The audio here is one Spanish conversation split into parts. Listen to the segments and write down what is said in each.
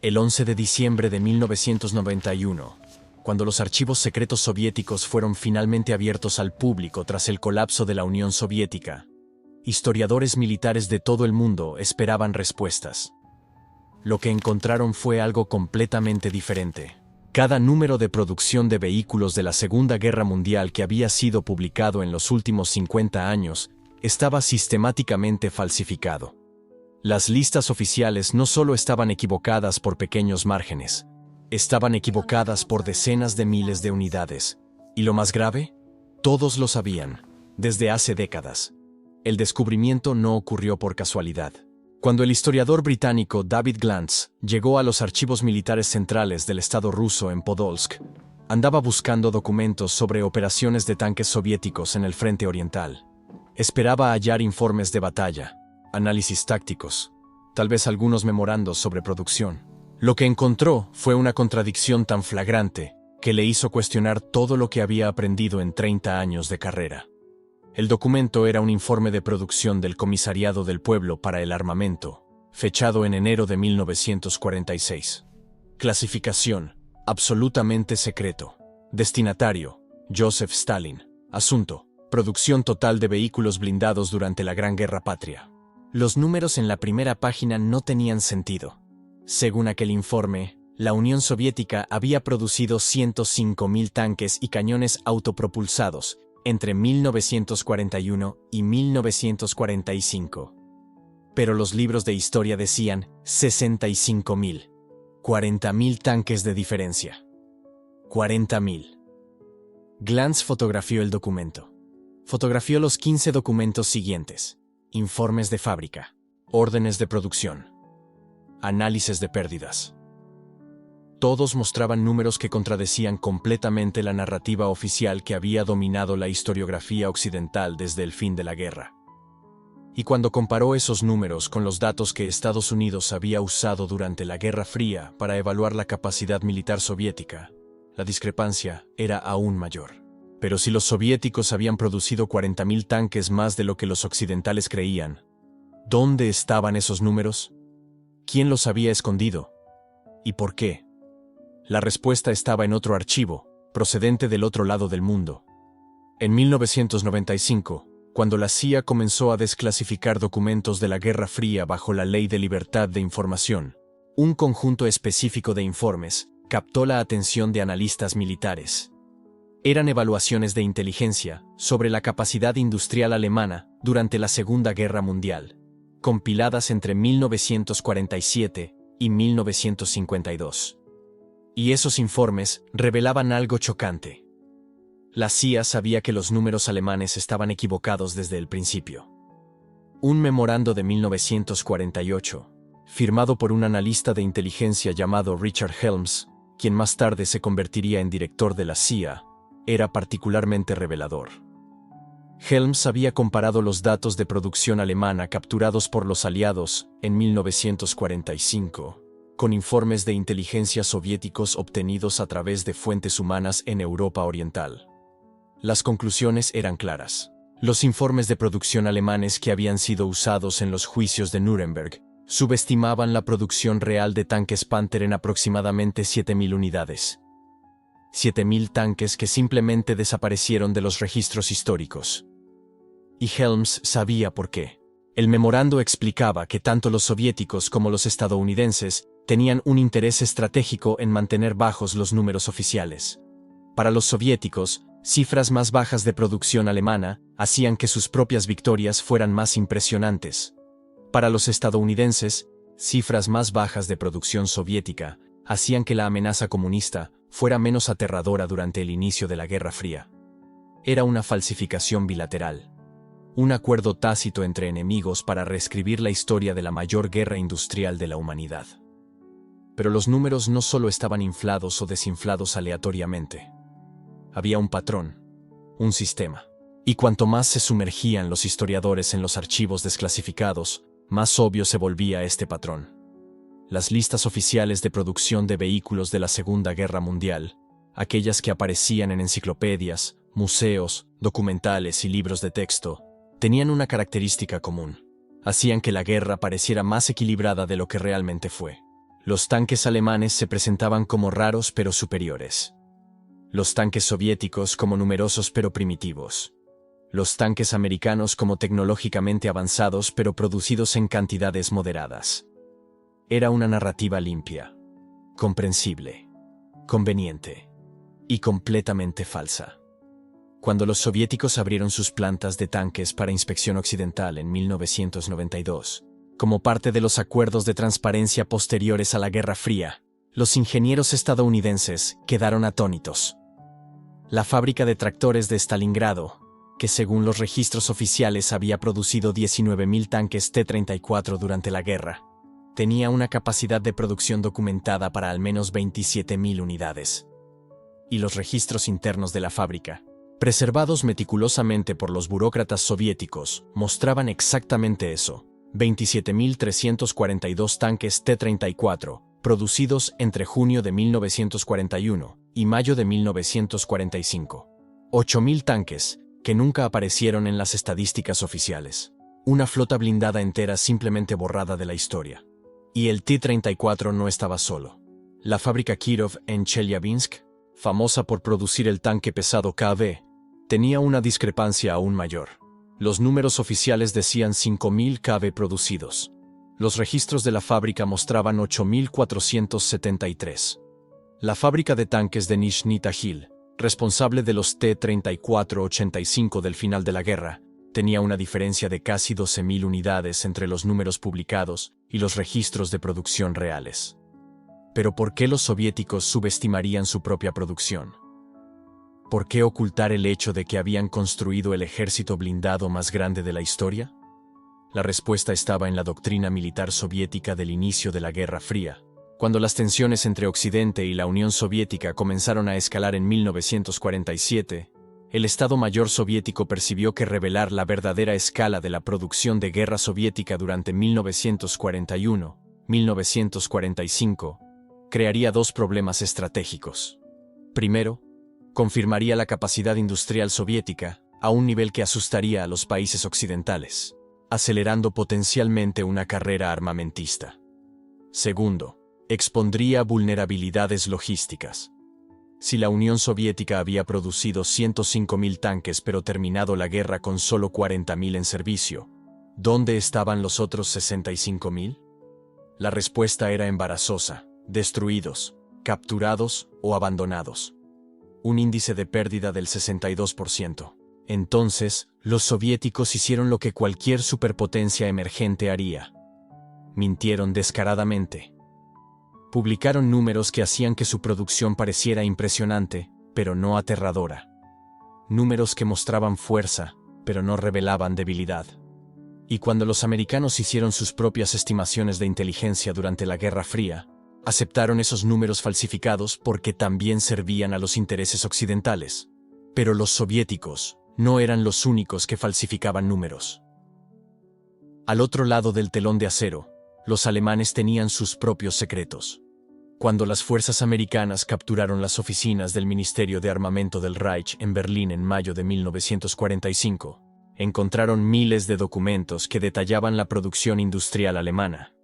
El 11 de diciembre de 1991, cuando los archivos secretos soviéticos fueron finalmente abiertos al público tras el colapso de la Unión Soviética, historiadores militares de todo el mundo esperaban respuestas. Lo que encontraron fue algo completamente diferente. Cada número de producción de vehículos de la Segunda Guerra Mundial que había sido publicado en los últimos 50 años estaba sistemáticamente falsificado. Las listas oficiales no solo estaban equivocadas por pequeños márgenes, estaban equivocadas por decenas de miles de unidades. Y lo más grave, todos lo sabían, desde hace décadas. El descubrimiento no ocurrió por casualidad. Cuando el historiador británico David Glantz llegó a los archivos militares centrales del Estado ruso en Podolsk, andaba buscando documentos sobre operaciones de tanques soviéticos en el frente oriental. Esperaba hallar informes de batalla, análisis tácticos, tal vez algunos memorandos sobre producción. Lo que encontró fue una contradicción tan flagrante que le hizo cuestionar todo lo que había aprendido en 30 años de carrera. El documento era un informe de producción del Comisariado del Pueblo para el Armamento, fechado en enero de 1946. Clasificación: absolutamente secreto. Destinatario: Joseph Stalin. Asunto: producción total de vehículos blindados durante la Gran Guerra Patria. Los números en la primera página no tenían sentido. Según aquel informe, la Unión Soviética había producido 105.000 tanques y cañones autopropulsados entre 1941 y 1945. Pero los libros de historia decían 65.000. 40.000 tanques de diferencia. 40.000. Glantz fotografió el documento. Fotografió los 15 documentos siguientes: informes de fábrica, órdenes de producción, análisis de pérdidas. Todos mostraban números que contradecían completamente la narrativa oficial que había dominado la historiografía occidental desde el fin de la guerra. Y cuando comparó esos números con los datos que Estados Unidos había usado durante la Guerra Fría para evaluar la capacidad militar soviética, la discrepancia era aún mayor. Pero si los soviéticos habían producido 40.000 tanques más de lo que los occidentales creían, ¿dónde estaban esos números? ¿Quién los había escondido? ¿Y por qué? La respuesta estaba en otro archivo, procedente del otro lado del mundo. En 1995, cuando la CIA comenzó a desclasificar documentos de la Guerra Fría bajo la Ley de Libertad de Información, un conjunto específico de informes captó la atención de analistas militares. Eran evaluaciones de inteligencia sobre la capacidad industrial alemana durante la Segunda Guerra Mundial, compiladas entre 1947 y 1952. Y esos informes revelaban algo chocante. La CIA sabía que los números alemanes estaban equivocados desde el principio. Un memorando de 1948, firmado por un analista de inteligencia llamado Richard Helms, quien más tarde se convertiría en director de la CIA, era particularmente revelador. Helms había comparado los datos de producción alemana capturados por los aliados en 1945 con informes de inteligencia soviéticos obtenidos a través de fuentes humanas en Europa Oriental. Las conclusiones eran claras. Los informes de producción alemanes que habían sido usados en los juicios de Nuremberg subestimaban la producción real de tanques Panther en aproximadamente 7.000 unidades. 7.000 tanques que simplemente desaparecieron de los registros históricos. Y Helms sabía por qué. El memorando explicaba que tanto los soviéticos como los estadounidenses tenían un interés estratégico en mantener bajos los números oficiales. Para los soviéticos, cifras más bajas de producción alemana hacían que sus propias victorias fueran más impresionantes. Para los estadounidenses, cifras más bajas de producción soviética hacían que la amenaza comunista fuera menos aterradora durante el inicio de la Guerra Fría. Era una falsificación bilateral. Un acuerdo tácito entre enemigos para reescribir la historia de la mayor guerra industrial de la humanidad. Pero los números no solo estaban inflados o desinflados aleatoriamente. Había un patrón, un sistema. Y cuanto más se sumergían los historiadores en los archivos desclasificados, más obvio se volvía este patrón. Las listas oficiales de producción de vehículos de la Segunda Guerra Mundial, aquellas que aparecían en enciclopedias, museos, documentales y libros de texto, tenían una característica común. Hacían que la guerra pareciera más equilibrada de lo que realmente fue. Los tanques alemanes se presentaban como raros pero superiores. Los tanques soviéticos como numerosos pero primitivos. Los tanques americanos como tecnológicamente avanzados pero producidos en cantidades moderadas. Era una narrativa limpia, comprensible, conveniente y completamente falsa. Cuando los soviéticos abrieron sus plantas de tanques para inspección occidental en 1992, como parte de los acuerdos de transparencia posteriores a la Guerra Fría, los ingenieros estadounidenses quedaron atónitos. La fábrica de tractores de Stalingrado, que según los registros oficiales había producido 19.000 tanques T-34 durante la guerra, tenía una capacidad de producción documentada para al menos 27.000 unidades. Y los registros internos de la fábrica, preservados meticulosamente por los burócratas soviéticos, mostraban exactamente eso: 27.342 tanques T-34, producidos entre junio de 1941 y mayo de 1945. 8.000 tanques, que nunca aparecieron en las estadísticas oficiales. Una flota blindada entera simplemente borrada de la historia. Y el T-34 no estaba solo. La fábrica Kirov en Chelyabinsk, famosa por producir el tanque pesado KV, tenía una discrepancia aún mayor. Los números oficiales decían 5.000 KV producidos. Los registros de la fábrica mostraban 8.473. La fábrica de tanques de Nizhny Tagil, responsable de los T-34-85 del final de la guerra, tenía una diferencia de casi 12.000 unidades entre los números publicados y los registros de producción reales. Pero ¿por qué los soviéticos subestimarían su propia producción? ¿Por qué ocultar el hecho de que habían construido el ejército blindado más grande de la historia? La respuesta estaba en la doctrina militar soviética del inicio de la Guerra Fría. Cuando las tensiones entre Occidente y la Unión Soviética comenzaron a escalar en 1947, el Estado Mayor soviético percibió que revelar la verdadera escala de la producción de guerra soviética durante 1941-1945 crearía dos problemas estratégicos. Primero, confirmaría la capacidad industrial soviética a un nivel que asustaría a los países occidentales, acelerando potencialmente una carrera armamentista. Segundo, expondría vulnerabilidades logísticas. Si la Unión Soviética había producido 105.000 tanques pero terminado la guerra con solo 40.000 en servicio, ¿dónde estaban los otros 65.000? La respuesta era embarazosa: destruidos, capturados o abandonados. Un índice de pérdida del 62%. Entonces, los soviéticos hicieron lo que cualquier superpotencia emergente haría. Mintieron descaradamente. Publicaron números que hacían que su producción pareciera impresionante, pero no aterradora. Números que mostraban fuerza, pero no revelaban debilidad. Y cuando los americanos hicieron sus propias estimaciones de inteligencia durante la Guerra Fría, aceptaron esos números falsificados porque también servían a los intereses occidentales. Pero los soviéticos no eran los únicos que falsificaban números. Al otro lado del telón de acero, los alemanes tenían sus propios secretos. Cuando las fuerzas americanas capturaron las oficinas del Ministerio de Armamento del Reich en Berlín en mayo de 1945, encontraron miles de documentos que detallaban la producción industrial alemana.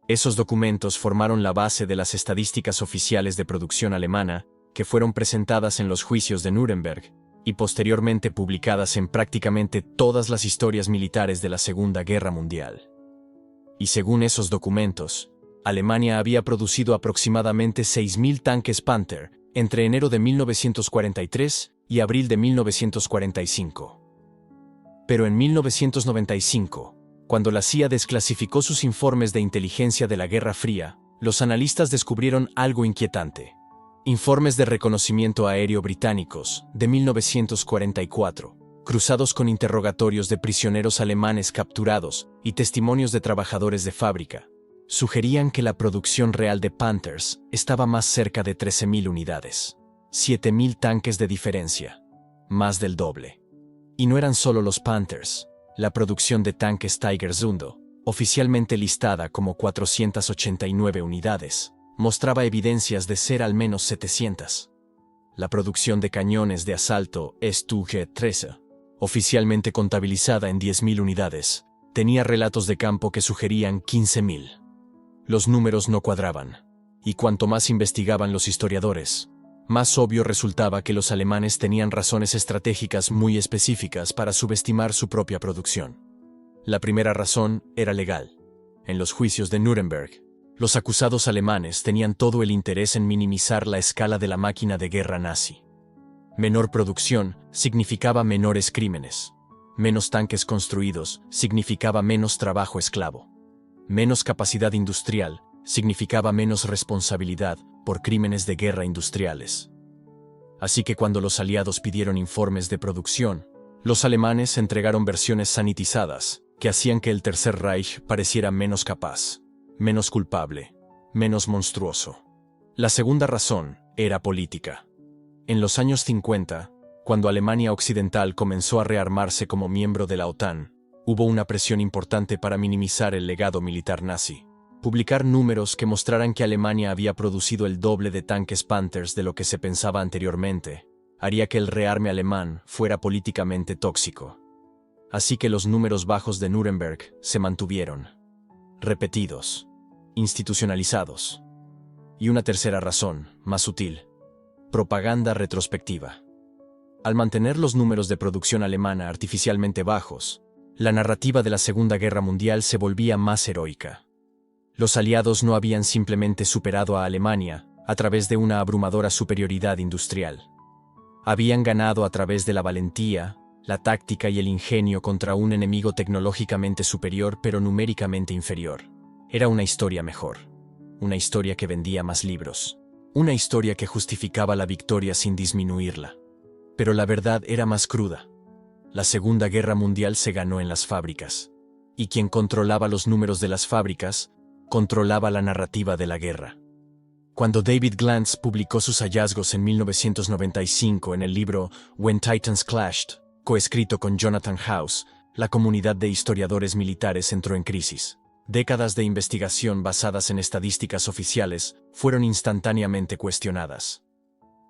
Esos documentos formaron la base de las estadísticas oficiales de producción alemana, que fueron presentadas en los juicios de Nuremberg y posteriormente publicadas en prácticamente todas las historias militares de la Segunda Guerra Mundial. Y según esos documentos, Alemania había producido aproximadamente 6.000 tanques Panther entre enero de 1943 y abril de 1945. Pero en 1995, cuando la CIA desclasificó sus informes de inteligencia de la Guerra Fría, los analistas descubrieron algo inquietante. Informes de reconocimiento aéreo británicos de 1944, cruzados con interrogatorios de prisioneros alemanes capturados y testimonios de trabajadores de fábrica, sugerían que la producción real de Panthers estaba más cerca de 13.000 unidades. 7.000 tanques de diferencia. Más del doble. Y no eran solo los Panthers. La producción de tanques Tiger Zundo, oficialmente listada como 489 unidades, mostraba evidencias de ser al menos 700. La producción de cañones de asalto Stu-G-13, oficialmente contabilizada en 10.000 unidades, tenía relatos de campo que sugerían 15.000. Los números no cuadraban. Y cuanto más investigaban los historiadores, más obvio resultaba que los alemanes tenían razones estratégicas muy específicas para subestimar su propia producción. La primera razón era legal. En los juicios de Nuremberg, los acusados alemanes tenían todo el interés en minimizar la escala de la máquina de guerra nazi. Menor producción significaba menores crímenes. Menos tanques construidos significaba menos trabajo esclavo. Menos capacidad industrial significaba menos responsabilidad por crímenes de guerra industriales. Así que cuando los aliados pidieron informes de producción, los alemanes entregaron versiones sanitizadas que hacían que el Tercer Reich pareciera menos capaz, menos culpable, menos monstruoso. La segunda razón era política. En los años 50, cuando Alemania Occidental comenzó a rearmarse como miembro de la OTAN, hubo una presión importante para minimizar el legado militar nazi. Publicar números que mostraran que Alemania había producido el doble de tanques Panthers de lo que se pensaba anteriormente, haría que el rearme alemán fuera políticamente tóxico. Así que los números bajos de Nuremberg se mantuvieron. Repetidos. Institucionalizados. Y una tercera razón, más sutil. Propaganda retrospectiva. Al mantener los números de producción alemana artificialmente bajos, la narrativa de la Segunda Guerra Mundial se volvía más heroica. Los aliados no habían simplemente superado a Alemania a través de una abrumadora superioridad industrial. Habían ganado a través de la valentía, la táctica y el ingenio contra un enemigo tecnológicamente superior pero numéricamente inferior. Era una historia mejor. Una historia que vendía más libros. Una historia que justificaba la victoria sin disminuirla. Pero la verdad era más cruda. La Segunda Guerra Mundial se ganó en las fábricas. Y quien controlaba los números de las fábricas, controlaba la narrativa de la guerra. Cuando David Glantz publicó sus hallazgos en 1995 en el libro When Titans Clashed, coescrito con Jonathan House, la comunidad de historiadores militares entró en crisis. Décadas de investigación basadas en estadísticas oficiales fueron instantáneamente cuestionadas.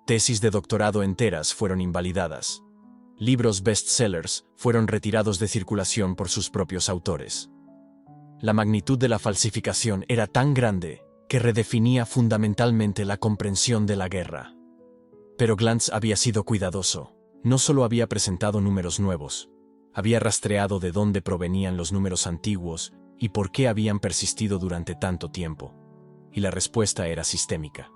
Tesis de doctorado enteras fueron invalidadas. Libros bestsellers fueron retirados de circulación por sus propios autores. La magnitud de la falsificación era tan grande que redefinía fundamentalmente la comprensión de la guerra. Pero Glantz había sido cuidadoso. No solo había presentado números nuevos, había rastreado de dónde provenían los números antiguos y por qué habían persistido durante tanto tiempo. Y la respuesta era sistémica.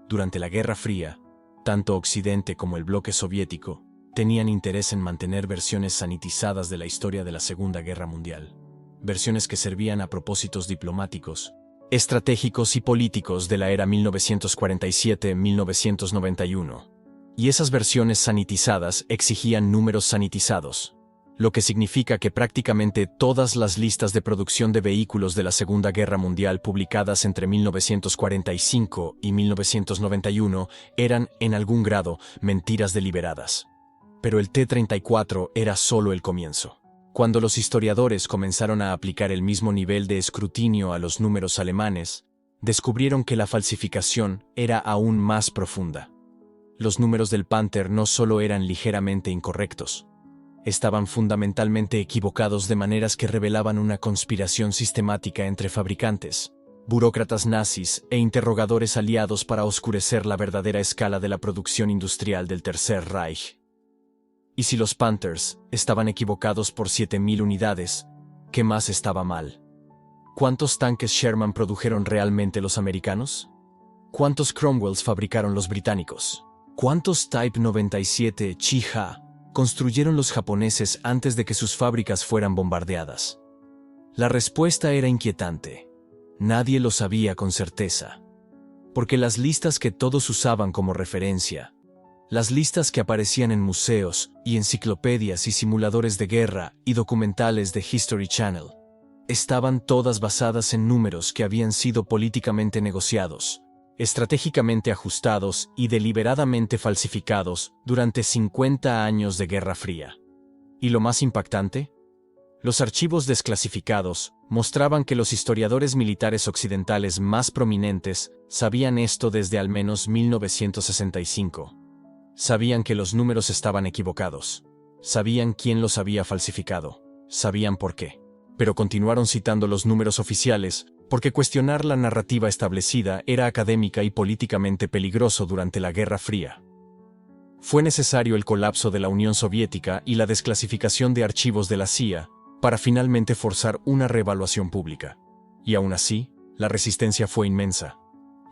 Durante la Guerra Fría, tanto Occidente como el bloque soviético tenían interés en mantener versiones sanitizadas de la historia de la Segunda Guerra Mundial. Versiones que servían a propósitos diplomáticos, estratégicos y políticos de la era 1947-1991. Y esas versiones sanitizadas exigían números sanitizados, lo que significa que prácticamente todas las listas de producción de vehículos de la Segunda Guerra Mundial publicadas entre 1945 y 1991 eran, en algún grado, mentiras deliberadas. Pero el T-34 era solo el comienzo. Cuando los historiadores comenzaron a aplicar el mismo nivel de escrutinio a los números alemanes, descubrieron que la falsificación era aún más profunda. Los números del Panther no solo eran ligeramente incorrectos, estaban fundamentalmente equivocados de maneras que revelaban una conspiración sistemática entre fabricantes, burócratas nazis e interrogadores aliados para oscurecer la verdadera escala de la producción industrial del Tercer Reich. Y si los Panthers estaban equivocados por 7.000 unidades, ¿qué más estaba mal? ¿Cuántos tanques Sherman produjeron realmente los americanos? ¿Cuántos Cromwells fabricaron los británicos? ¿Cuántos Type 97 Chi-Ha construyeron los japoneses antes de que sus fábricas fueran bombardeadas? La respuesta era inquietante. Nadie lo sabía con certeza. Porque las listas que todos usaban como referencia, las listas que aparecían en museos y enciclopedias y simuladores de guerra y documentales de History Channel, estaban todas basadas en números que habían sido políticamente negociados, estratégicamente ajustados y deliberadamente falsificados durante 50 años de Guerra Fría. ¿Y lo más impactante? Los archivos desclasificados mostraban que los historiadores militares occidentales más prominentes sabían esto desde al menos 1965. Sabían que los números estaban equivocados. Sabían quién los había falsificado. Sabían por qué. Pero continuaron citando los números oficiales porque cuestionar la narrativa establecida era académica y políticamente peligroso durante la Guerra Fría. Fue necesario el colapso de la Unión Soviética y la desclasificación de archivos de la CIA para finalmente forzar una reevaluación pública. Y aún así, la resistencia fue inmensa.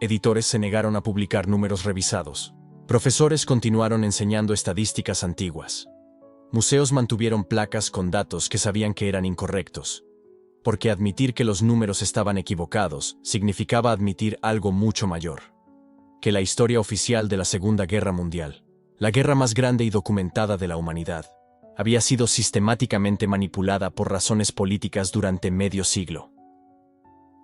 Editores se negaron a publicar números revisados. Profesores continuaron enseñando estadísticas antiguas. Museos mantuvieron placas con datos que sabían que eran incorrectos. Porque admitir que los números estaban equivocados significaba admitir algo mucho mayor. Que la historia oficial de la Segunda Guerra Mundial, la guerra más grande y documentada de la humanidad, había sido sistemáticamente manipulada por razones políticas durante medio siglo.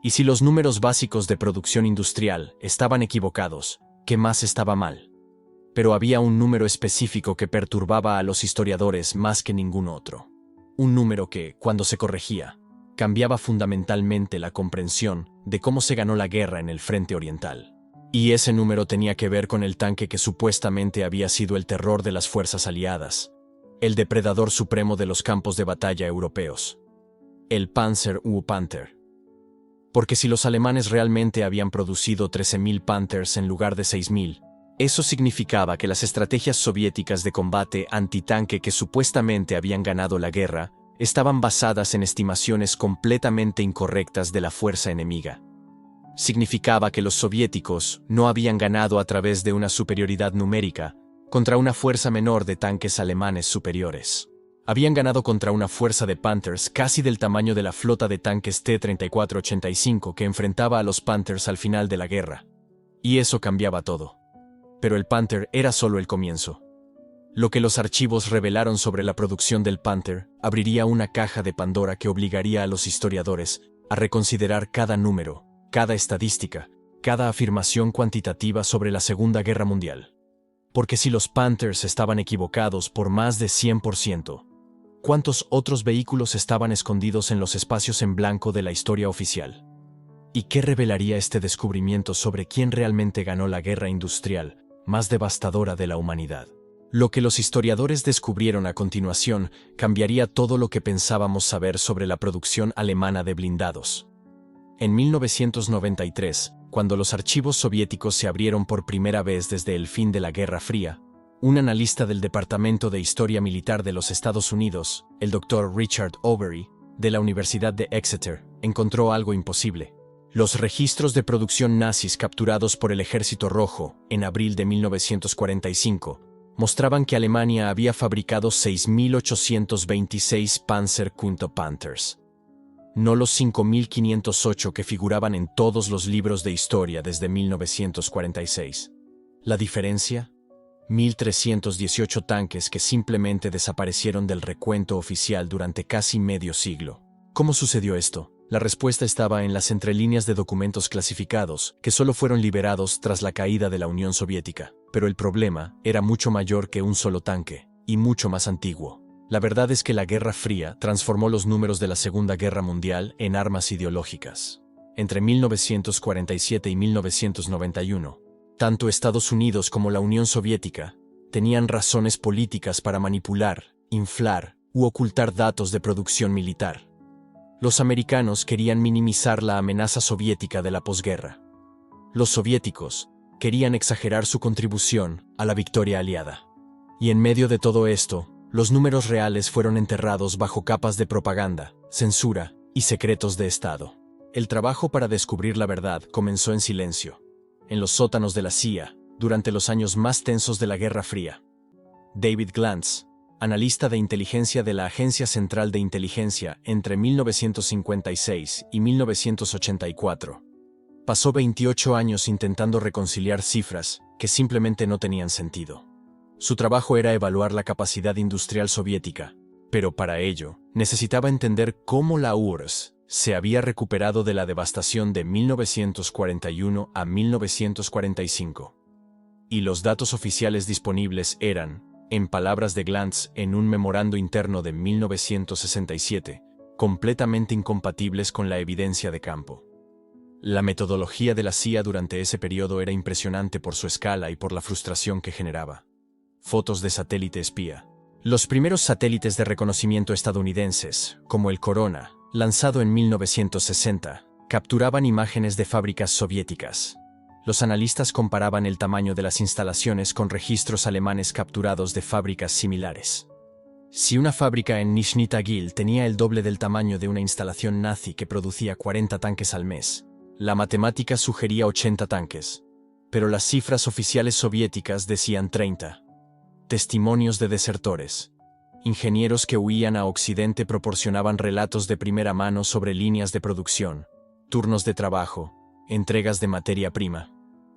Y si los números básicos de producción industrial estaban equivocados, ¿qué más estaba mal? Pero había un número específico que perturbaba a los historiadores más que ningún otro. Un número que, cuando se corregía, cambiaba fundamentalmente la comprensión de cómo se ganó la guerra en el frente oriental. Y ese número tenía que ver con el tanque que supuestamente había sido el terror de las fuerzas aliadas, el depredador supremo de los campos de batalla europeos, el Panzer U Panther. Porque si los alemanes realmente habían producido 13.000 Panthers en lugar de 6.000, eso significaba que las estrategias soviéticas de combate antitanque que supuestamente habían ganado la guerra estaban basadas en estimaciones completamente incorrectas de la fuerza enemiga. Significaba que los soviéticos no habían ganado a través de una superioridad numérica contra una fuerza menor de tanques alemanes superiores. Habían ganado contra una fuerza de Panthers casi del tamaño de la flota de tanques T-34-85 que enfrentaba a los Panthers al final de la guerra. Y eso cambiaba todo. Pero el Panther era solo el comienzo. Lo que los archivos revelaron sobre la producción del Panther abriría una caja de Pandora que obligaría a los historiadores a reconsiderar cada número, cada estadística, cada afirmación cuantitativa sobre la Segunda Guerra Mundial. Porque si los Panthers estaban equivocados por más de 100%, ¿cuántos otros vehículos estaban escondidos en los espacios en blanco de la historia oficial? ¿Y qué revelaría este descubrimiento sobre quién realmente ganó la guerra industrial más devastadora de la humanidad? Lo que los historiadores descubrieron a continuación cambiaría todo lo que pensábamos saber sobre la producción alemana de blindados. En 1993, cuando los archivos soviéticos se abrieron por primera vez desde el fin de la Guerra Fría, un analista del Departamento de Historia Militar de los Estados Unidos, el Dr. Richard Overy, de la Universidad de Exeter, encontró algo imposible. Los registros de producción nazis capturados por el Ejército Rojo en abril de 1945 mostraban que Alemania había fabricado 6.826 Panthers, no los 5.508 que figuraban en todos los libros de historia desde 1946. ¿La diferencia? 1.318 tanques que simplemente desaparecieron del recuento oficial durante casi medio siglo. ¿Cómo sucedió esto? La respuesta estaba en las entrelíneas de documentos clasificados, que solo fueron liberados tras la caída de la Unión Soviética. Pero el problema era mucho mayor que un solo tanque, y mucho más antiguo. La verdad es que la Guerra Fría transformó los números de la Segunda Guerra Mundial en armas ideológicas. Entre 1947 y 1991, tanto Estados Unidos como la Unión Soviética tenían razones políticas para manipular, inflar u ocultar datos de producción militar. Los americanos querían minimizar la amenaza soviética de la posguerra. Los soviéticos querían exagerar su contribución a la victoria aliada. Y en medio de todo esto, los números reales fueron enterrados bajo capas de propaganda, censura y secretos de Estado. El trabajo para descubrir la verdad comenzó en silencio, en los sótanos de la CIA, durante los años más tensos de la Guerra Fría. David Glantz, analista de inteligencia de la Agencia Central de Inteligencia entre 1956 y 1984, pasó 28 años intentando reconciliar cifras que simplemente no tenían sentido. Su trabajo era evaluar la capacidad industrial soviética, pero para ello necesitaba entender cómo la URSS se había recuperado de la devastación de 1941 a 1945. Y los datos oficiales disponibles eran, en palabras de Glantz en un memorando interno de 1967, completamente incompatibles con la evidencia de campo. La metodología de la CIA durante ese periodo era impresionante por su escala y por la frustración que generaba. Fotos de satélite espía. Los primeros satélites de reconocimiento estadounidenses, como el Corona, lanzado en 1960, Capturaban imágenes de fábricas soviéticas. Los analistas comparaban el tamaño de las instalaciones con registros alemanes capturados de fábricas similares. Si una fábrica en Nizhny Tagil tenía el doble del tamaño de una instalación nazi que producía 40 tanques al mes, la matemática sugería 80 tanques. Pero las cifras oficiales soviéticas decían 30. Testimonios de desertores. Ingenieros que huían a Occidente proporcionaban relatos de primera mano sobre líneas de producción, turnos de trabajo, entregas de materia prima.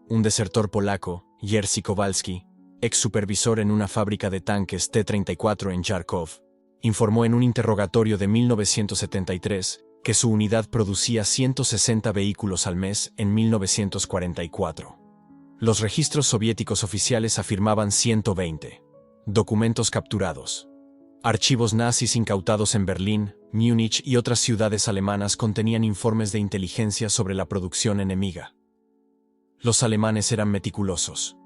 Un desertor polaco, Jerzy Kowalski, ex supervisor en una fábrica de tanques T-34 en Charkov, informó en un interrogatorio de 1973 que su unidad producía 160 vehículos al mes en 1944. Los registros soviéticos oficiales afirmaban 120. Documentos capturados. Archivos nazis incautados en Berlín, Múnich y otras ciudades alemanas contenían informes de inteligencia sobre la producción enemiga. Los alemanes eran meticulosos.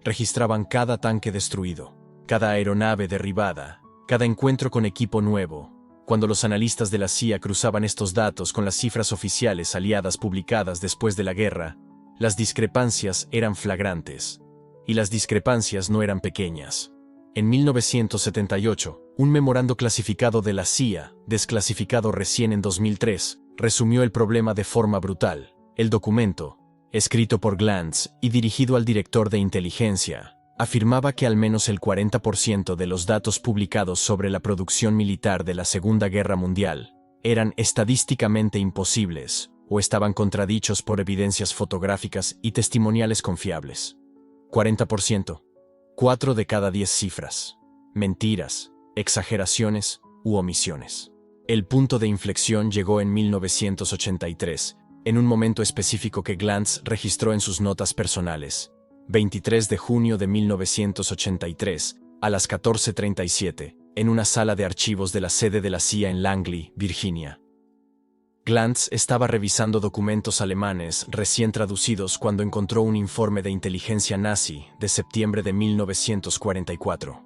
Registraban cada tanque destruido, cada aeronave derribada, cada encuentro con equipo nuevo. Cuando los analistas de la CIA cruzaban estos datos con las cifras oficiales aliadas publicadas después de la guerra, las discrepancias eran flagrantes. Y las discrepancias no eran pequeñas. En 1978, un memorando clasificado de la CIA, desclasificado recién en 2003, resumió el problema de forma brutal. El documento, escrito por Glantz y dirigido al director de inteligencia, afirmaba que al menos el 40% de los datos publicados sobre la producción militar de la Segunda Guerra Mundial eran estadísticamente imposibles o estaban contradichos por evidencias fotográficas y testimoniales confiables. 40%. 4 de cada 10 cifras. Mentiras, exageraciones u omisiones. El punto de inflexión llegó en 1983, en un momento específico que Glantz registró en sus notas personales. 23 de junio de 1983, a las 14:37, en una sala de archivos de la sede de la CIA en Langley, Virginia. Glantz estaba revisando documentos alemanes recién traducidos cuando encontró un informe de inteligencia nazi de septiembre de 1944.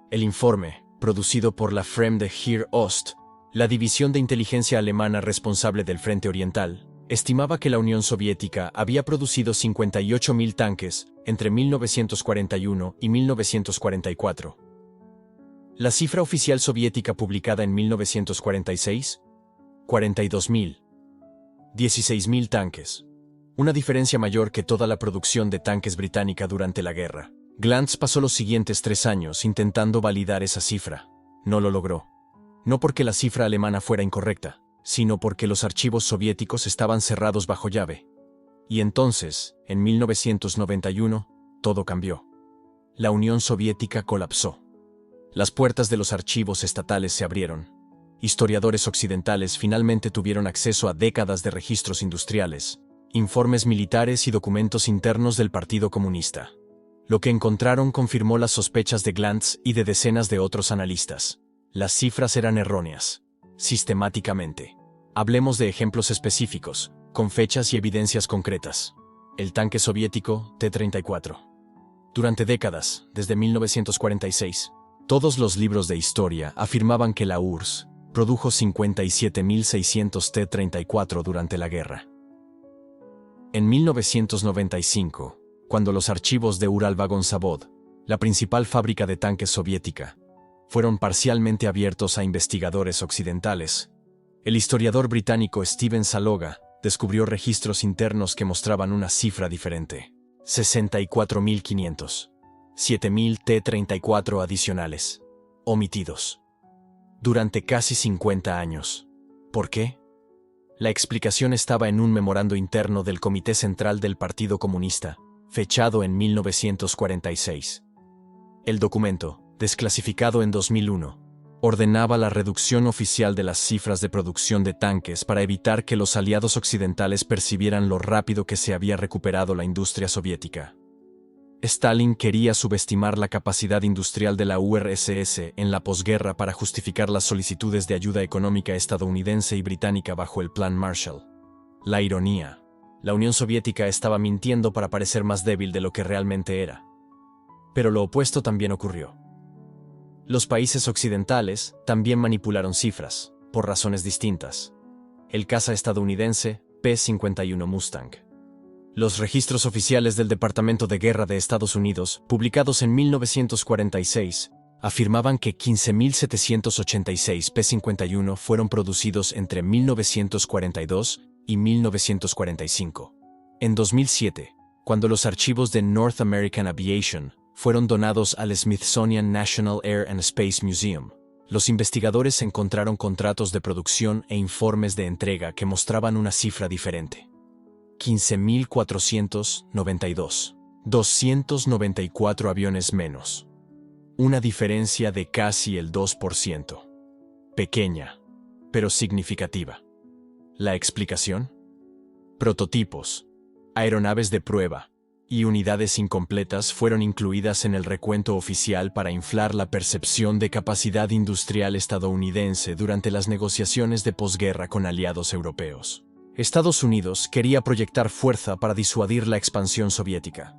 El informe, producido por la Fremde Heer Ost, la división de inteligencia alemana responsable del Frente Oriental, estimaba que la Unión Soviética había producido 58.000 tanques entre 1941 y 1944. La cifra oficial soviética publicada en 1946, 42.000. 16.000 tanques. Una diferencia mayor que toda la producción de tanques británica durante la guerra. Glantz pasó los siguientes 3 años intentando validar esa cifra. No lo logró. No porque la cifra alemana fuera incorrecta, sino porque los archivos soviéticos estaban cerrados bajo llave. Y entonces, en 1991, todo cambió. La Unión Soviética colapsó. Las puertas de los archivos estatales se abrieron. Historiadores occidentales finalmente tuvieron acceso a décadas de registros industriales, informes militares y documentos internos del Partido Comunista. Lo que encontraron confirmó las sospechas de Glantz y de decenas de otros analistas. Las cifras eran erróneas, sistemáticamente. Hablemos de ejemplos específicos, con fechas y evidencias concretas. El tanque soviético T-34. Durante décadas, desde 1946, todos los libros de historia afirmaban que la URSS produjo 57.600 T-34 durante la guerra. En 1995, cuando los archivos de Uralvagonzavod, la principal fábrica de tanques soviética, fueron parcialmente abiertos a investigadores occidentales, el historiador británico Steven Saloga descubrió registros internos que mostraban una cifra diferente: 64.500. 7.000 T-34 adicionales, omitidos. Durante casi 50 años. ¿Por qué? La explicación estaba en un memorando interno del Comité Central del Partido Comunista, fechado en 1946. El documento, desclasificado en 2001, ordenaba la reducción oficial de las cifras de producción de tanques para evitar que los aliados occidentales percibieran lo rápido que se había recuperado la industria soviética. Stalin quería subestimar la capacidad industrial de la URSS en la posguerra para justificar las solicitudes de ayuda económica estadounidense y británica bajo el Plan Marshall. La ironía. La Unión Soviética estaba mintiendo para parecer más débil de lo que realmente era. Pero lo opuesto también ocurrió. Los países occidentales también manipularon cifras, por razones distintas. El caza estadounidense, P-51 Mustang. Los registros oficiales del Departamento de Guerra de Estados Unidos, publicados en 1946, afirmaban que 15.786 P-51 fueron producidos entre 1942 y 1945. En 2007, cuando los archivos de North American Aviation fueron donados al Smithsonian National Air and Space Museum, los investigadores encontraron contratos de producción e informes de entrega que mostraban una cifra diferente. 15.492. 294 aviones menos. Una diferencia de casi el 2%. Pequeña, pero significativa. ¿La explicación? Prototipos, aeronaves de prueba y unidades incompletas fueron incluidas en el recuento oficial para inflar la percepción de capacidad industrial estadounidense durante las negociaciones de posguerra con aliados europeos. Estados Unidos quería proyectar fuerza para disuadir la expansión soviética.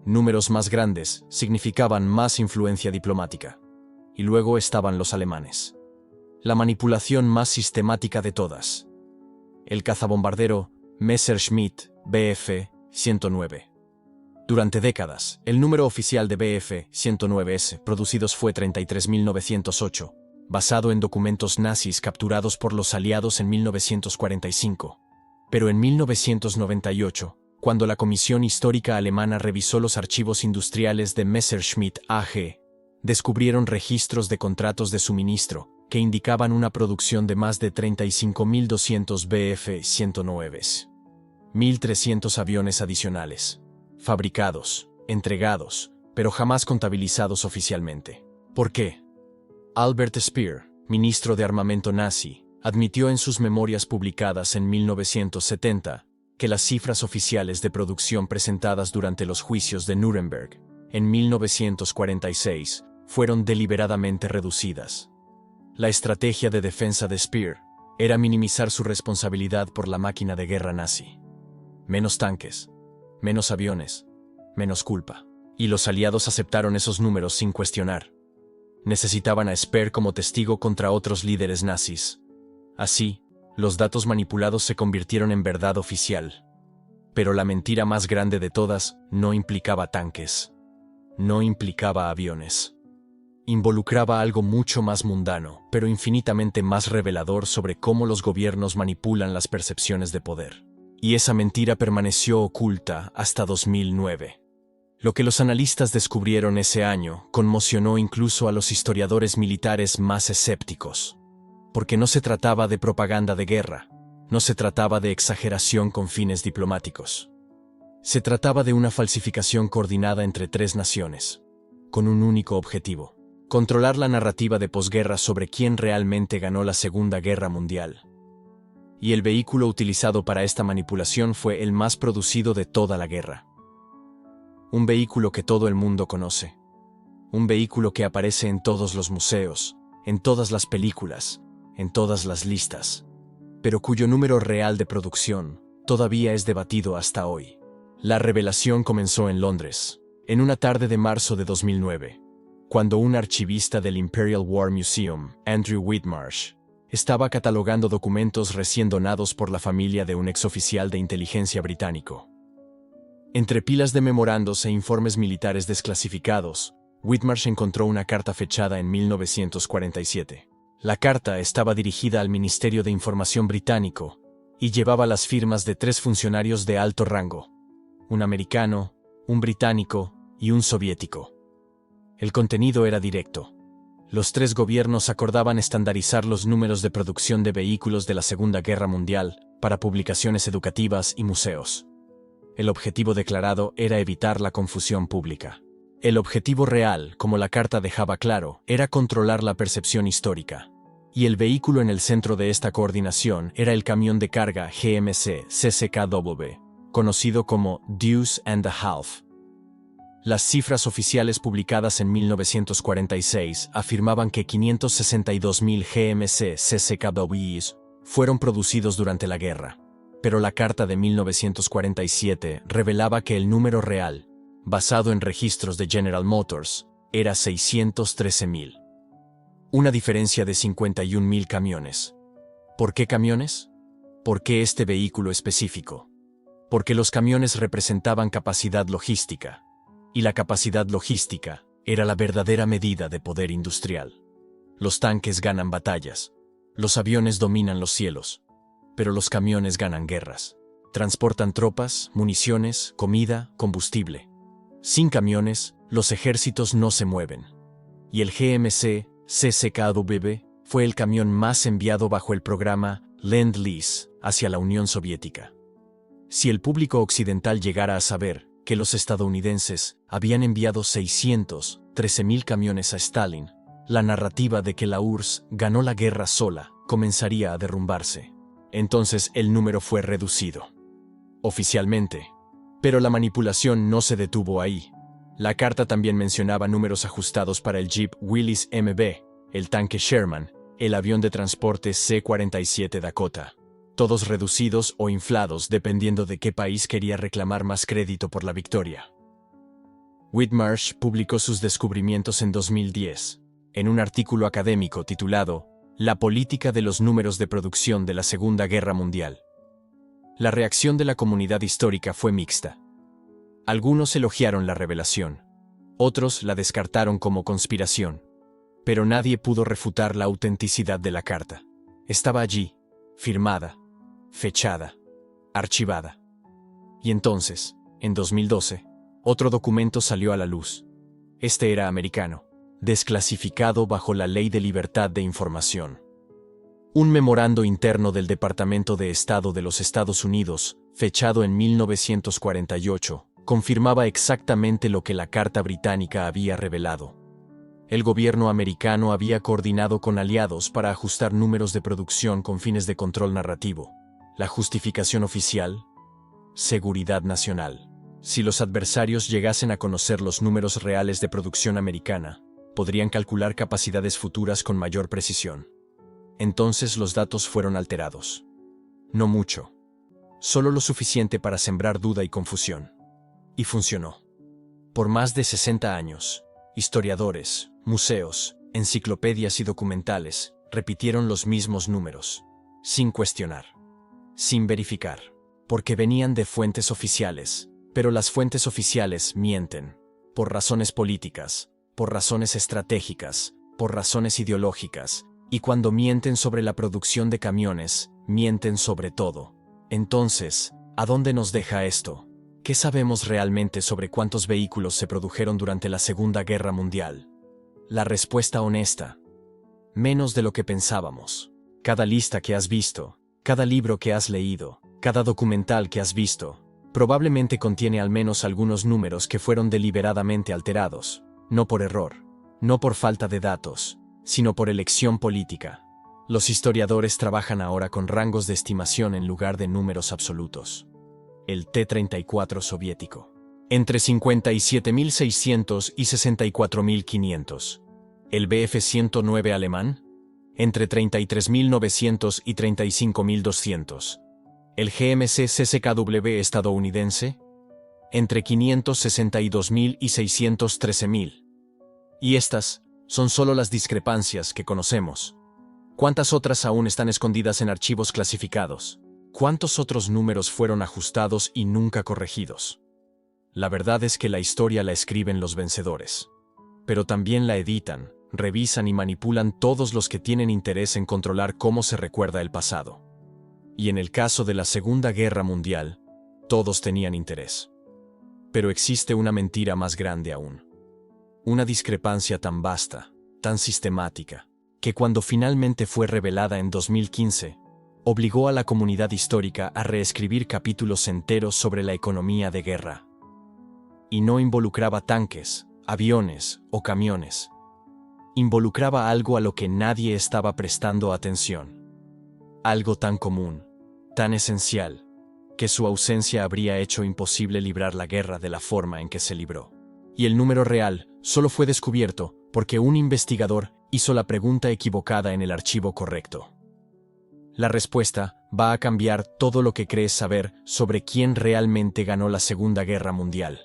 Números más grandes significaban más influencia diplomática. Y luego estaban los alemanes. La manipulación más sistemática de todas. El cazabombardero Messerschmitt Bf-109. Durante décadas, el número oficial de Bf-109S producidos fue 33.908, basado en documentos nazis capturados por los aliados en 1945. Pero en 1998, cuando la Comisión Histórica Alemana revisó los archivos industriales de Messerschmitt AG, descubrieron registros de contratos de suministro que indicaban una producción de más de 35.200 Bf-109s. 1.300 aviones adicionales. Fabricados, entregados, pero jamás contabilizados oficialmente. ¿Por qué? Albert Speer, ministro de armamento nazi, admitió en sus memorias publicadas en 1970 que las cifras oficiales de producción presentadas durante los juicios de Nuremberg, en 1946, fueron deliberadamente reducidas. La estrategia de defensa de Speer era minimizar su responsabilidad por la máquina de guerra nazi. Menos tanques, menos aviones, menos culpa. Y los aliados aceptaron esos números sin cuestionar. Necesitaban a Speer como testigo contra otros líderes nazis. Así, los datos manipulados se convirtieron en verdad oficial. Pero la mentira más grande de todas no implicaba tanques. No implicaba aviones. Involucraba algo mucho más mundano, pero infinitamente más revelador sobre cómo los gobiernos manipulan las percepciones de poder. Y esa mentira permaneció oculta hasta 2009. Lo que los analistas descubrieron ese año conmocionó incluso a los historiadores militares más escépticos. Porque no se trataba de propaganda de guerra, no se trataba de exageración con fines diplomáticos. Se trataba de una falsificación coordinada entre tres naciones, con un único objetivo: controlar la narrativa de posguerra sobre quién realmente ganó la Segunda Guerra Mundial. Y el vehículo utilizado para esta manipulación fue el más producido de toda la guerra. Un vehículo que todo el mundo conoce. Un vehículo que aparece en todos los museos, en todas las películas, en todas las listas, pero cuyo número real de producción todavía es debatido hasta hoy. La revelación comenzó en Londres, en una tarde de marzo de 2009, cuando un archivista del Imperial War Museum, Andrew Whitmarsh, estaba catalogando documentos recién donados por la familia de un exoficial de inteligencia británico. Entre pilas de memorandos e informes militares desclasificados, Whitmarsh encontró una carta fechada en 1947. La carta estaba dirigida al Ministerio de Información británico y llevaba las firmas de 3 funcionarios de alto rango: un americano, un británico y un soviético. El contenido era directo. Los 3 gobiernos acordaban estandarizar los números de producción de vehículos de la Segunda Guerra Mundial para publicaciones educativas y museos. El objetivo declarado era evitar la confusión pública. El objetivo real, como la carta dejaba claro, era controlar la percepción histórica. Y el vehículo en el centro de esta coordinación era el camión de carga GMC CCKW, conocido como Deuce and a Half. Las cifras oficiales publicadas en 1946 afirmaban que 562.000 GMC CCKWs fueron producidos durante la guerra, pero la carta de 1947 revelaba que el número real, basado en registros de General Motors, era 613.000. Una diferencia de 51.000 camiones. ¿Por qué camiones? ¿Por qué este vehículo específico? Porque los camiones representaban capacidad logística, y la capacidad logística era la verdadera medida de poder industrial. Los tanques ganan batallas, los aviones dominan los cielos, pero los camiones ganan guerras. Transportan tropas, municiones, comida, combustible. Sin camiones, los ejércitos no se mueven. Y el GMC CCKW fue el camión más enviado bajo el programa Lend-Lease hacia la Unión Soviética. Si el público occidental llegara a saber que los estadounidenses habían enviado 613.000 camiones a Stalin, la narrativa de que la URSS ganó la guerra sola comenzaría a derrumbarse. Entonces el número fue reducido. Oficialmente. Pero la manipulación no se detuvo ahí. La carta también mencionaba números ajustados para el Jeep Willys MB, el tanque Sherman, el avión de transporte C-47 Dakota, todos reducidos o inflados dependiendo de qué país quería reclamar más crédito por la victoria. Whitmarsh publicó sus descubrimientos en 2010, en un artículo académico titulado La política de los números de producción de la Segunda Guerra Mundial. La reacción de la comunidad histórica fue mixta. Algunos elogiaron la revelación, otros la descartaron como conspiración, pero nadie pudo refutar la autenticidad de la carta. Estaba allí, firmada, fechada, archivada. Y entonces, en 2012, otro documento salió a la luz. Este era americano, desclasificado bajo la Ley de Libertad de Información. Un memorando interno del Departamento de Estado de los Estados Unidos, fechado en 1948, confirmaba exactamente lo que la Carta Británica había revelado. El gobierno americano había coordinado con aliados para ajustar números de producción con fines de control narrativo. La justificación oficial: seguridad nacional. Si los adversarios llegasen a conocer los números reales de producción americana, podrían calcular capacidades futuras con mayor precisión. Entonces los datos fueron alterados. No mucho. Solo lo suficiente para sembrar duda y confusión. Y funcionó. Por más de 60 años, historiadores, museos, enciclopedias y documentales repitieron los mismos números, sin cuestionar, sin verificar, porque venían de fuentes oficiales, pero las fuentes oficiales mienten, por razones políticas, por razones estratégicas, por razones ideológicas, y cuando mienten sobre la producción de camiones, mienten sobre todo. Entonces, ¿a dónde nos deja esto? ¿Qué sabemos realmente sobre cuántos vehículos se produjeron durante la Segunda Guerra Mundial? La respuesta honesta: menos de lo que pensábamos. Cada lista que has visto, cada libro que has leído, cada documental que has visto, probablemente contiene al menos algunos números que fueron deliberadamente alterados, no por error, no por falta de datos, sino por elección política. Los historiadores trabajan ahora con rangos de estimación en lugar de números absolutos. El T-34 soviético, entre 57.600 y 64.500. El Bf-109 alemán, entre 33.900 y 35.200. El GMC CCKW estadounidense, entre 562.000 y 613.000. Y estas son solo las discrepancias que conocemos. ¿Cuántas otras aún están escondidas en archivos clasificados? ¿Cuántos otros números fueron ajustados y nunca corregidos? La verdad es que la historia la escriben los vencedores. Pero también la editan, revisan y manipulan todos los que tienen interés en controlar cómo se recuerda el pasado. Y en el caso de la Segunda Guerra Mundial, todos tenían interés. Pero existe una mentira más grande aún. Una discrepancia tan vasta, tan sistemática, que cuando finalmente fue revelada en 2015, obligó a la comunidad histórica a reescribir capítulos enteros sobre la economía de guerra. Y no involucraba tanques, aviones o camiones. Involucraba algo a lo que nadie estaba prestando atención. Algo tan común, tan esencial, que su ausencia habría hecho imposible librar la guerra de la forma en que se libró. Y el número real solo fue descubierto porque un investigador hizo la pregunta equivocada en el archivo correcto. La respuesta va a cambiar todo lo que crees saber sobre quién realmente ganó la Segunda Guerra Mundial.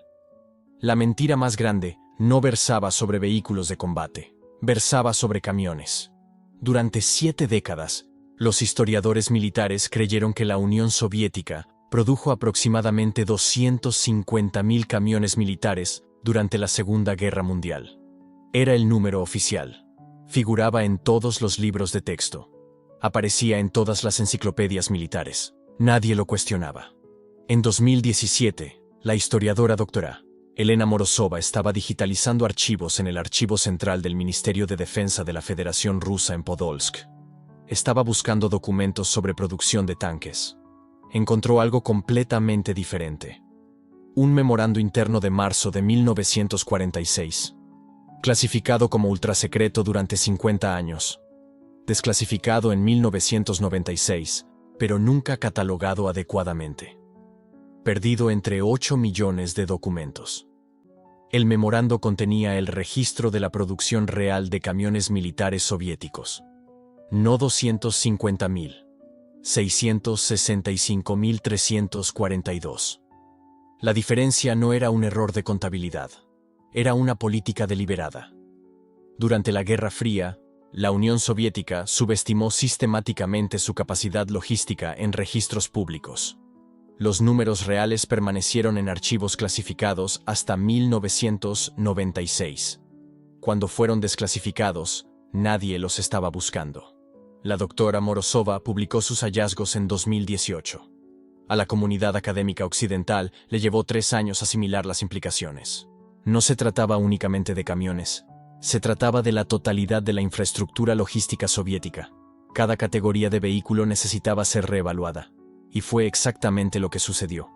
La mentira más grande no versaba sobre vehículos de combate, versaba sobre camiones. Durante 7 décadas, Los historiadores militares creyeron que la Unión Soviética produjo aproximadamente 250.000 camiones militares durante la Segunda Guerra Mundial. Era el número oficial. Figuraba en todos los libros de texto. Aparecía en todas las enciclopedias militares. Nadie lo cuestionaba. En 2017, la historiadora doctora Elena Morozova estaba digitalizando archivos en el Archivo Central del Ministerio de Defensa de la Federación Rusa en Podolsk. Estaba buscando documentos sobre producción de tanques. Encontró algo completamente diferente. Un memorando interno de marzo de 1946. Clasificado como ultrasecreto durante 50 años. Desclasificado en 1996, pero nunca catalogado adecuadamente. Perdido entre 8 millones de documentos. El memorando contenía el registro de la producción real de camiones militares soviéticos. No 250.000. 665.342. La diferencia no era un error de contabilidad. Era una política deliberada. Durante la Guerra Fría, la Unión Soviética subestimó sistemáticamente su capacidad logística en registros públicos. Los números reales permanecieron en archivos clasificados hasta 1996. Cuando fueron desclasificados, nadie los estaba buscando. La doctora Morozova publicó sus hallazgos en 2018. A la comunidad académica occidental le llevó 3 años asimilar las implicaciones. No se trataba únicamente de camiones. Se trataba de la totalidad de la infraestructura logística soviética. Cada categoría de vehículo necesitaba ser reevaluada. Y fue exactamente lo que sucedió.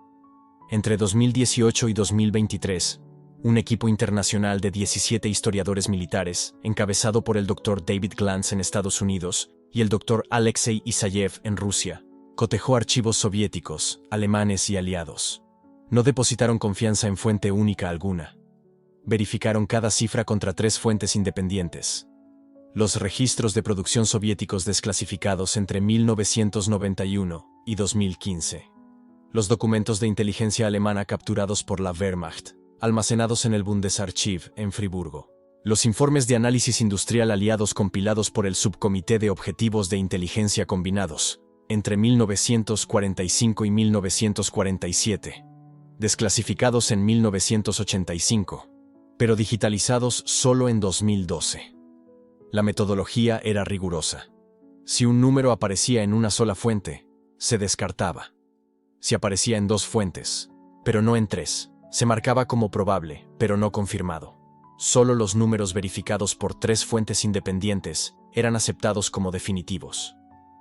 Entre 2018 y 2023, un equipo internacional de 17 historiadores militares, encabezado por el Dr. David Glantz en Estados Unidos y el Dr. Alexei Isayev en Rusia, cotejó archivos soviéticos, alemanes y aliados. No depositaron confianza en fuente única alguna. Verificaron cada cifra contra 3 fuentes independientes. Los registros de producción soviéticos desclasificados entre 1991 y 2015. Los documentos de inteligencia alemana capturados por la Wehrmacht, almacenados en el Bundesarchiv en Friburgo. Los informes de análisis industrial aliados compilados por el Subcomité de Objetivos de Inteligencia Combinados, entre 1945 y 1947. Desclasificados en 1985. Pero digitalizados solo en 2012. La metodología era rigurosa. Si un número aparecía en una sola fuente, se descartaba. Si aparecía en 2 fuentes, pero no en 3, se marcaba como probable, pero no confirmado. Solo los números verificados por 3 fuentes independientes eran aceptados como definitivos.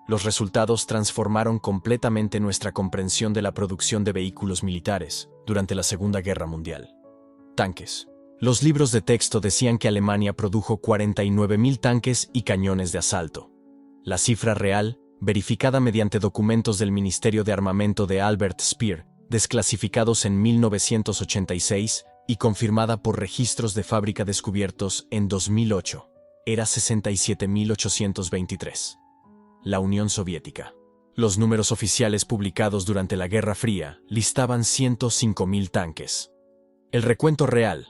Los resultados transformaron completamente nuestra comprensión de la producción de vehículos militares durante la Segunda Guerra Mundial. Tanques. Los libros de texto decían que Alemania produjo 49.000 tanques y cañones de asalto. La cifra real, verificada mediante documentos del Ministerio de Armamento de Albert Speer, desclasificados en 1986 y confirmada por registros de fábrica descubiertos en 2008, era 67.823. La Unión Soviética. Los números oficiales publicados durante la Guerra Fría listaban 105.000 tanques. El recuento real,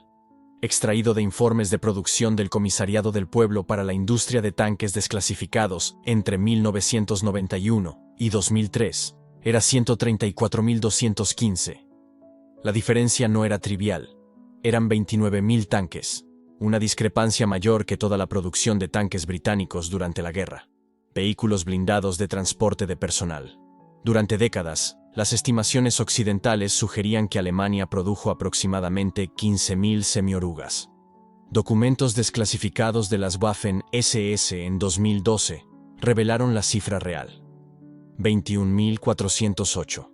extraído de informes de producción del Comisariado del Pueblo para la Industria de Tanques desclasificados entre 1991 y 2003, era 134.215. La diferencia no era trivial. Eran 29.000 tanques, una discrepancia mayor que toda la producción de tanques británicos durante la guerra. Vehículos blindados de transporte de personal. Durante décadas, las estimaciones occidentales sugerían que Alemania produjo aproximadamente 15.000 semiorugas. Documentos desclasificados de las Waffen-SS en 2012 revelaron la cifra real. 21.408.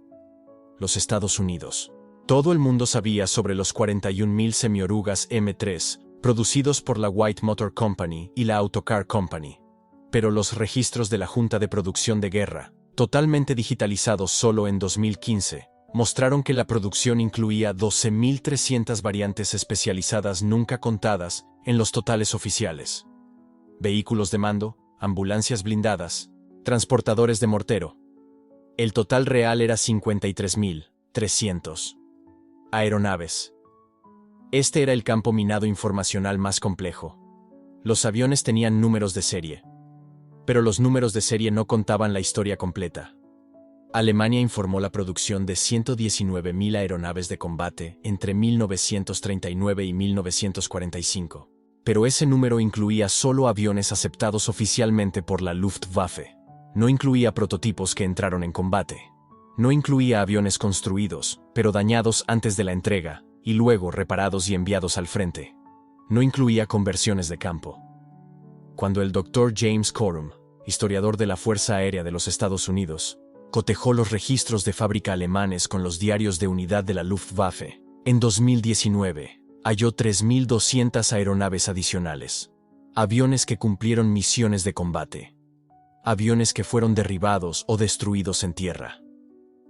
Los Estados Unidos. Todo el mundo sabía sobre los 41.000 semiorugas M3 producidos por la White Motor Company y la Autocar Company. Pero los registros de la Junta de Producción de Guerra, totalmente digitalizados solo en 2015, mostraron que la producción incluía 12.300 variantes especializadas nunca contadas en los totales oficiales. Vehículos de mando, ambulancias blindadas, transportadores de mortero. El total real era 53.300. Aeronaves. Este era el campo minado informacional más complejo. Los aviones tenían números de serie. Pero los números de serie no contaban la historia completa. Alemania informó la producción de 119.000 aeronaves de combate entre 1939 y 1945. Pero ese número incluía solo aviones aceptados oficialmente por la Luftwaffe. No incluía prototipos que entraron en combate. No incluía aviones construidos, pero dañados antes de la entrega, y luego reparados y enviados al frente. No incluía conversiones de campo. Cuando el Dr. James Corum, historiador de la Fuerza Aérea de los Estados Unidos, cotejó los registros de fábrica alemanes con los diarios de unidad de la Luftwaffe, en 2019, halló 3.200 aeronaves adicionales. Aviones que cumplieron misiones de combate. Aviones que fueron derribados o destruidos en tierra.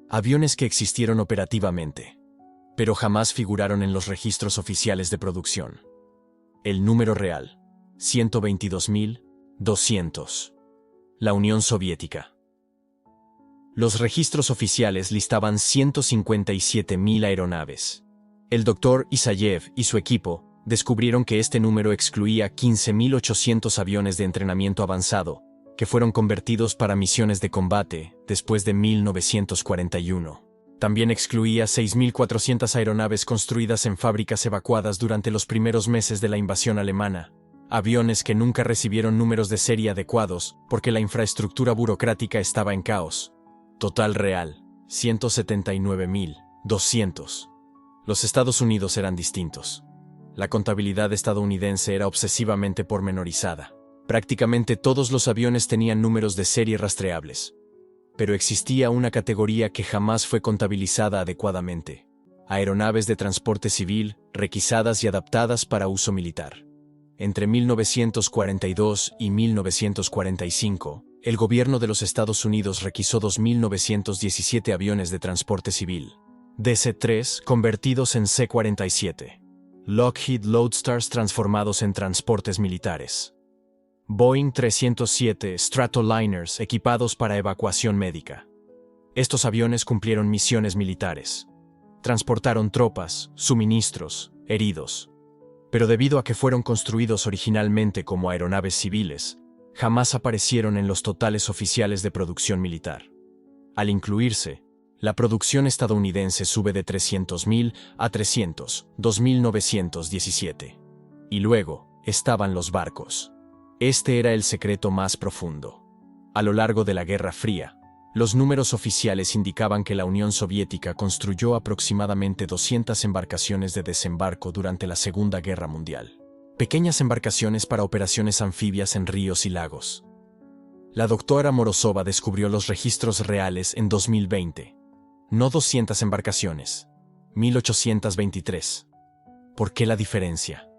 Aviones que existieron operativamente, pero jamás figuraron en los registros oficiales de producción. El número real, 122.200. La Unión Soviética. Los registros oficiales listaban 157.000 aeronaves. El Dr. Isayev y su equipo descubrieron que este número excluía 15.800 aviones de entrenamiento avanzado, que fueron convertidos para misiones de combate después de 1941. También excluía 6.400 aeronaves construidas en fábricas evacuadas durante los primeros meses de la invasión alemana, aviones que nunca recibieron números de serie adecuados porque la infraestructura burocrática estaba en caos. Total real, 179.200. Los Estados Unidos eran distintos. La contabilidad estadounidense era obsesivamente pormenorizada. Prácticamente todos los aviones tenían números de serie rastreables. Pero existía una categoría que jamás fue contabilizada adecuadamente: aeronaves de transporte civil, requisadas y adaptadas para uso militar. Entre 1942 y 1945, el gobierno de los Estados Unidos requisó 2.917 aviones de transporte civil, DC-3 convertidos en C-47, Lockheed Loadstars transformados en transportes militares, Boeing 307 Stratoliners equipados para evacuación médica. Estos aviones cumplieron misiones militares. Transportaron tropas, suministros, heridos. Pero debido a que fueron construidos originalmente como aeronaves civiles, jamás aparecieron en los totales oficiales de producción militar. Al incluirse, la producción estadounidense sube de 300.000 a 2.917. Y luego, estaban los barcos. Este era el secreto más profundo. A lo largo de la Guerra Fría, los números oficiales indicaban que la Unión Soviética construyó aproximadamente 200 embarcaciones de desembarco durante la Segunda Guerra Mundial. Pequeñas embarcaciones para operaciones anfibias en ríos y lagos. La doctora Morozova descubrió los registros reales en 2020. No 200 embarcaciones, 1.823. ¿Por qué la diferencia?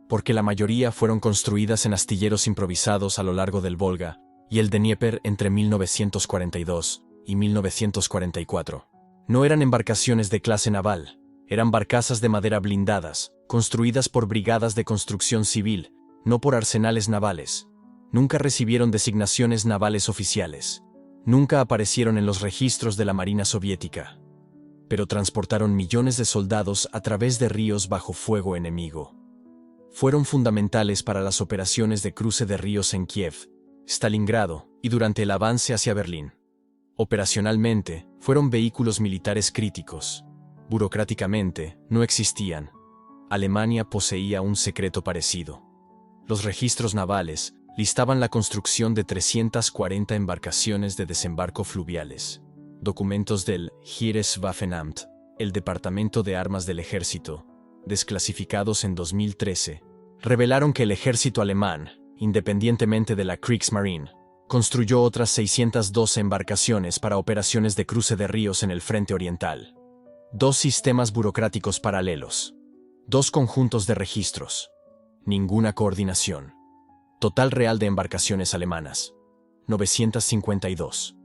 Porque la mayoría fueron construidas en astilleros improvisados a lo largo del Volga y el Dnieper entre 1942 y 1944. No eran embarcaciones de clase naval, eran barcazas de madera blindadas, construidas por brigadas de construcción civil, no por arsenales navales. Nunca recibieron designaciones navales oficiales. Nunca aparecieron en los registros de la Marina Soviética. Pero transportaron millones de soldados a través de ríos bajo fuego enemigo. Fueron fundamentales para las operaciones de cruce de ríos en Kiev, Stalingrado y durante el avance hacia Berlín. Operacionalmente, fueron vehículos militares críticos. Burocráticamente, no existían. Alemania poseía un secreto parecido. Los registros navales listaban la construcción de 340 embarcaciones de desembarco fluviales. Documentos del Heereswaffenamt, el Departamento de Armas del Ejército, desclasificados en 2013, revelaron que el ejército alemán, independientemente de la Kriegsmarine, construyó otras 612 embarcaciones para operaciones de cruce de ríos en el frente oriental. 2 sistemas burocráticos paralelos. 2 conjuntos de registros. Ninguna coordinación. Total real de embarcaciones alemanas: 952.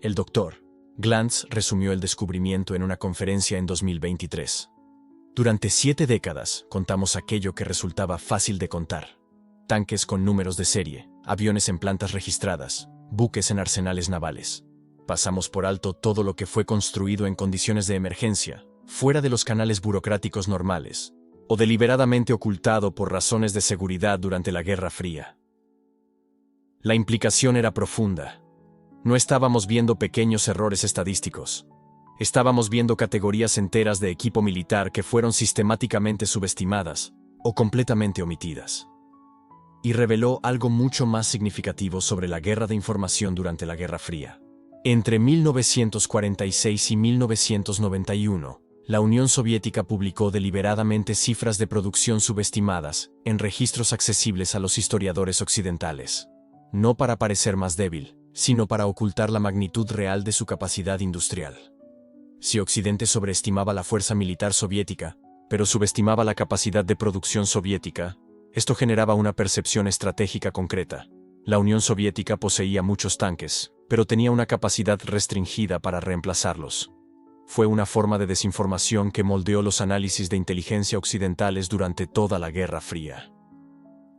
El Dr. Glantz resumió el descubrimiento en una conferencia en 2023. Durante 7 décadas contamos aquello que resultaba fácil de contar. Tanques con números de serie, aviones en plantas registradas, buques en arsenales navales. Pasamos por alto todo lo que fue construido en condiciones de emergencia, fuera de los canales burocráticos normales, o deliberadamente ocultado por razones de seguridad durante la Guerra Fría. La implicación era profunda. No estábamos viendo pequeños errores estadísticos. Estábamos viendo categorías enteras de equipo militar que fueron sistemáticamente subestimadas o completamente omitidas. Y reveló algo mucho más significativo sobre la guerra de información durante la Guerra Fría. Entre 1946 y 1991, la Unión Soviética publicó deliberadamente cifras de producción subestimadas en registros accesibles a los historiadores occidentales. No para parecer más débil, sino para ocultar la magnitud real de su capacidad industrial. Si Occidente sobreestimaba la fuerza militar soviética, pero subestimaba la capacidad de producción soviética, esto generaba una percepción estratégica concreta. La Unión Soviética poseía muchos tanques, pero tenía una capacidad restringida para reemplazarlos. Fue una forma de desinformación que moldeó los análisis de inteligencia occidentales durante toda la Guerra Fría.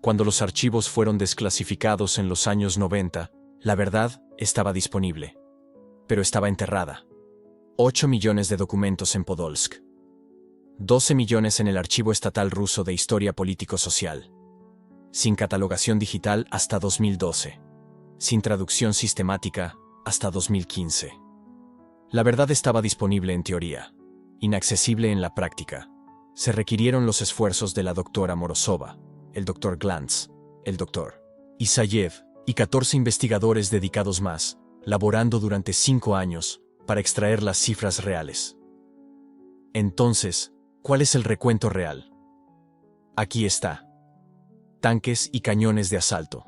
Cuando los archivos fueron desclasificados en los años 90, la verdad estaba disponible, pero estaba enterrada. 8 millones de documentos en Podolsk. 12 millones en el Archivo Estatal Ruso de Historia Político-Social. Sin catalogación digital hasta 2012. Sin traducción sistemática hasta 2015. La verdad estaba disponible en teoría, inaccesible en la práctica. Se requirieron los esfuerzos de la doctora Morozova, el doctor Glantz, el doctor Isayev y 14 investigadores dedicados más, laborando durante 5 años para extraer las cifras reales. Entonces, ¿cuál es el recuento real? Aquí está. Tanques y cañones de asalto.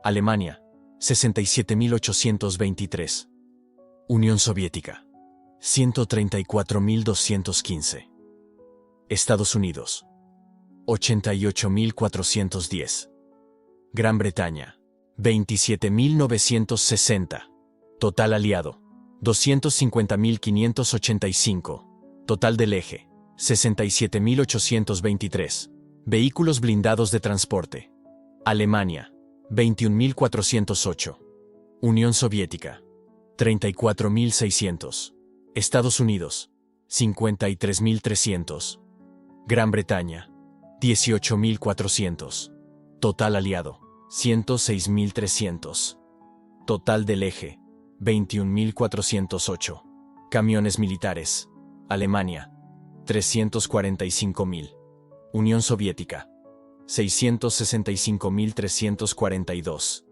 Alemania, 67.823. Unión Soviética, 134.215. Estados Unidos, 88.410. Gran Bretaña, 27.960. Total aliado, 250.585. Total del eje, 67.823. Vehículos blindados de transporte. Alemania, 21.408. Unión Soviética, 34.600. Estados Unidos, 53.300. Gran Bretaña, 18.400. Total aliado, 106.300. Total del eje, 21.408. Camiones militares. Alemania, 345.000. Unión Soviética, 665.342.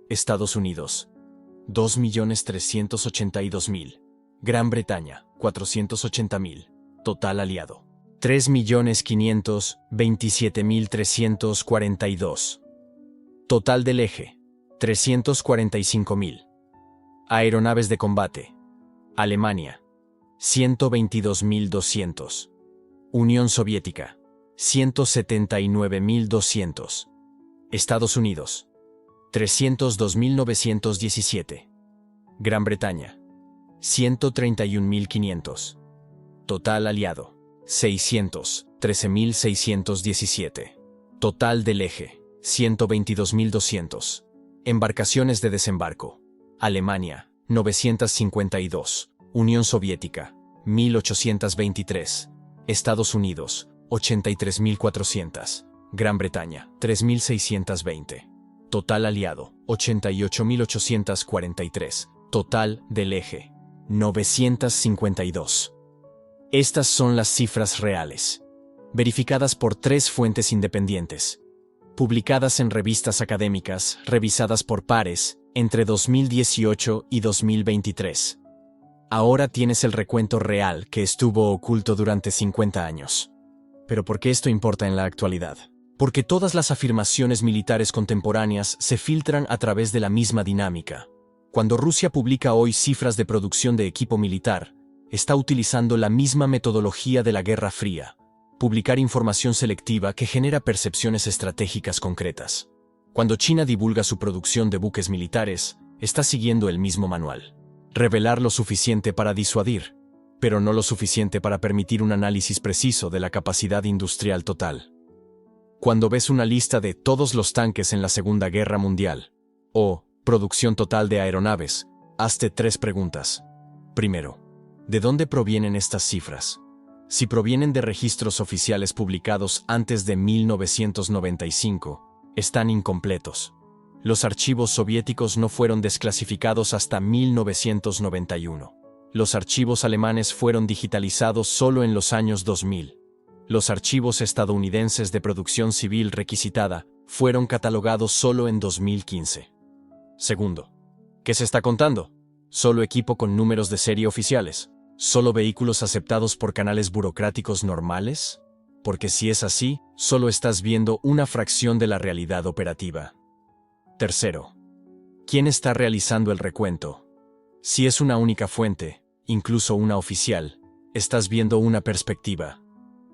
Estados Unidos, 2.382.000. Gran Bretaña, 480.000. Total aliado, 3.527.342. Total del eje, 345.000. Aeronaves de combate. Alemania, 122.200. Unión Soviética, 179.200. Estados Unidos, 302.917. Gran Bretaña, 131.500. Total aliado, 13.617. Total del eje, 122.200. Embarcaciones de desembarco. Alemania, 952. Unión Soviética, 1.823. Estados Unidos, 83.400. Gran Bretaña, 3.620. Total aliado, 88.843. Total del eje, 952. Estas son las cifras reales, verificadas por 3 fuentes independientes, publicadas en revistas académicas, revisadas por pares, entre 2018 y 2023. Ahora tienes el recuento real que estuvo oculto durante 50 años. ¿Pero por qué esto importa en la actualidad? Porque todas las afirmaciones militares contemporáneas se filtran a través de la misma dinámica. Cuando Rusia publica hoy cifras de producción de equipo militar, está utilizando la misma metodología de la Guerra Fría: publicar información selectiva que genera percepciones estratégicas concretas. Cuando China divulga su producción de buques militares, está siguiendo el mismo manual. Revelar lo suficiente para disuadir, pero no lo suficiente para permitir un análisis preciso de la capacidad industrial total. Cuando ves una lista de todos los tanques en la Segunda Guerra Mundial, o producción total de aeronaves, hazte 3 preguntas. Primero, ¿de dónde provienen estas cifras? Si provienen de registros oficiales publicados antes de 1995, están incompletos. Los archivos soviéticos no fueron desclasificados hasta 1991. Los archivos alemanes fueron digitalizados solo en los años 2000. Los archivos estadounidenses de producción civil requisitada fueron catalogados solo en 2015. Segundo, ¿qué se está contando? ¿Solo equipo con números de serie oficiales? ¿Solo vehículos aceptados por canales burocráticos normales? Porque si es así, solo estás viendo una fracción de la realidad operativa. Tercero, ¿quién está realizando el recuento? Si es una única fuente, incluso una oficial, estás viendo una perspectiva.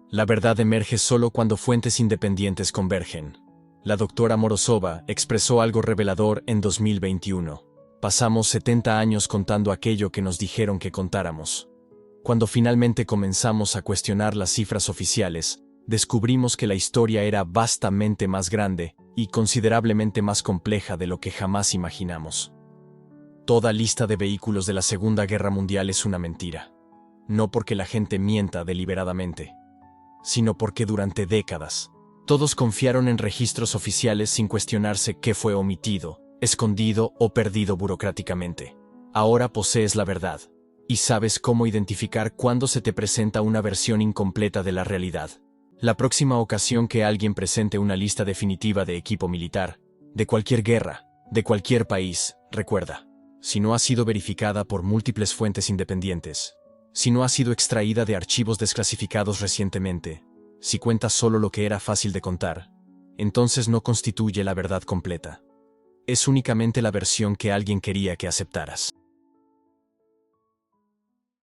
La verdad emerge solo cuando fuentes independientes convergen. La doctora Morozova expresó algo revelador en 2021. Pasamos 70 años contando aquello que nos dijeron que contáramos. Cuando finalmente comenzamos a cuestionar las cifras oficiales, descubrimos que la historia era vastamente más grande y considerablemente más compleja de lo que jamás imaginamos. Toda lista de vehículos de la Segunda Guerra Mundial es una mentira. No porque la gente mienta deliberadamente, sino porque durante décadas, todos confiaron en registros oficiales sin cuestionarse qué fue omitido, escondido o perdido burocráticamente. Ahora posees la verdad, y sabes cómo identificar cuándo se te presenta una versión incompleta de la realidad. La próxima ocasión que alguien presente una lista definitiva de equipo militar, de cualquier guerra, de cualquier país, recuerda, si no ha sido verificada por múltiples fuentes independientes, si no ha sido extraída de archivos desclasificados recientemente, si cuenta solo lo que era fácil de contar, entonces no constituye la verdad completa. Es únicamente la versión que alguien quería que aceptaras.